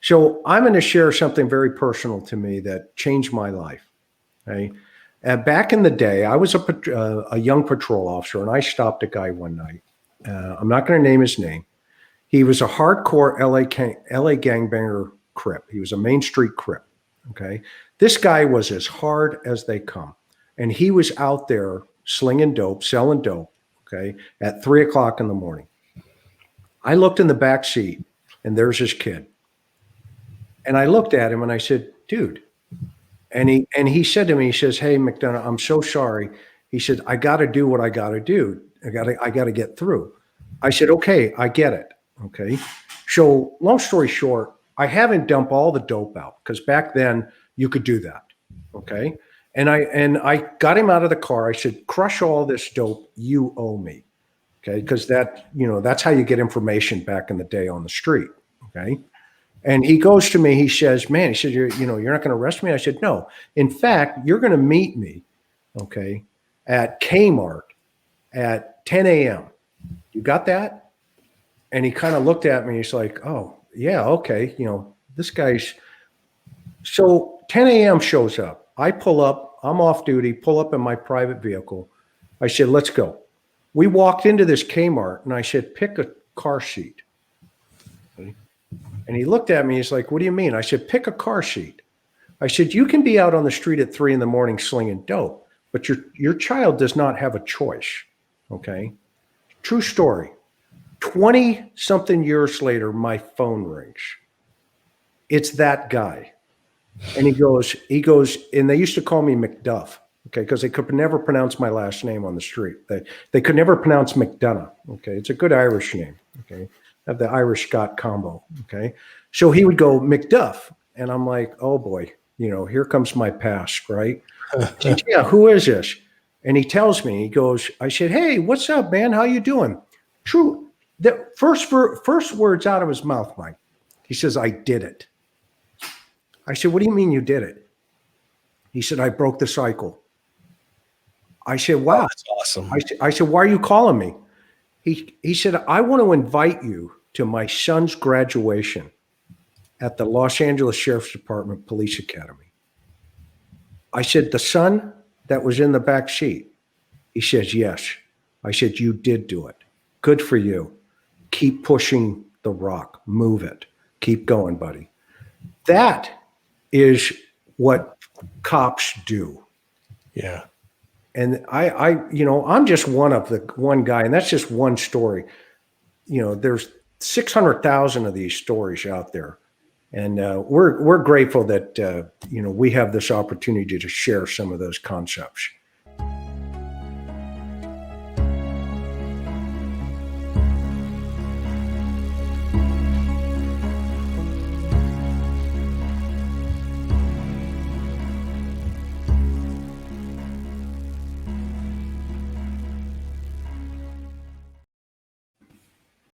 So I'm going to share something very personal to me that changed my life. Okay. Back in the day, I was a young patrol officer, and I stopped a guy one night. I'm not going to name his name. He was a hardcore LA gangbanger Crip. He was a Main Street Crip. Okay. This guy was as hard as they come. And he was out there slinging dope, selling dope, okay, at 3 o'clock in the morning. I looked in the back seat, and there's this kid. And I looked at him and I said, dude. And he said to me, he says, hey, McDonough, I'm so sorry. He said, I got to do what I got to do. I got to get through. I said, okay, I get it. Okay. So long story short, I haven't dumped all the dope out because back then you could do that. Okay. And I got him out of the car. I said, crush all this dope you owe me. Okay. Because that's how you get information back in the day on the street. Okay. And he goes to me, he says, man, he said, you're not going to arrest me? I said, no. In fact, you're going to meet me, okay, at Kmart at 10 a.m. You got that? And he kind of looked at me. He's like, oh, yeah, okay. This guy's. So 10 a.m. shows up. I pull up. I'm off duty, pull up in my private vehicle. I said, let's go. We walked into this Kmart, and I said, pick a car seat. And he looked at me. He's like, what do you mean? I said, pick a car seat. I said, you can be out on the street at 3 a.m. slinging dope, but your child does not have a choice. Okay. True story. 20 something years later, my phone rings. It's that guy. And he goes, and they used to call me McDuff. Okay. Cause they could never pronounce my last name on the street. They could never pronounce McDonough. Okay. It's a good Irish name. Okay. Of the Irish Scot combo. Okay. So he would go McDuff. And I'm like, oh boy, here comes my past, right? Said, yeah, who is this? And he tells me, he goes, I said, hey, what's up, man? How you doing? True. The first words out of his mouth, Mike. He says, I did it. I said, what do you mean you did it? He said, I broke the cycle. I said, wow. Oh, that's awesome. I said, why are you calling me? He said, I want to invite you to my son's graduation at the Los Angeles Sheriff's Department Police Academy. I said, the son that was in the back seat? He says, yes. I said, you did do it. Good for you. Keep pushing the rock. Move it. Keep going, buddy. That is what cops do. Yeah. And I'm just one guy, and that's just one story. There's 600,000 of these stories out there, and we're grateful that we have this opportunity to share some of those concepts.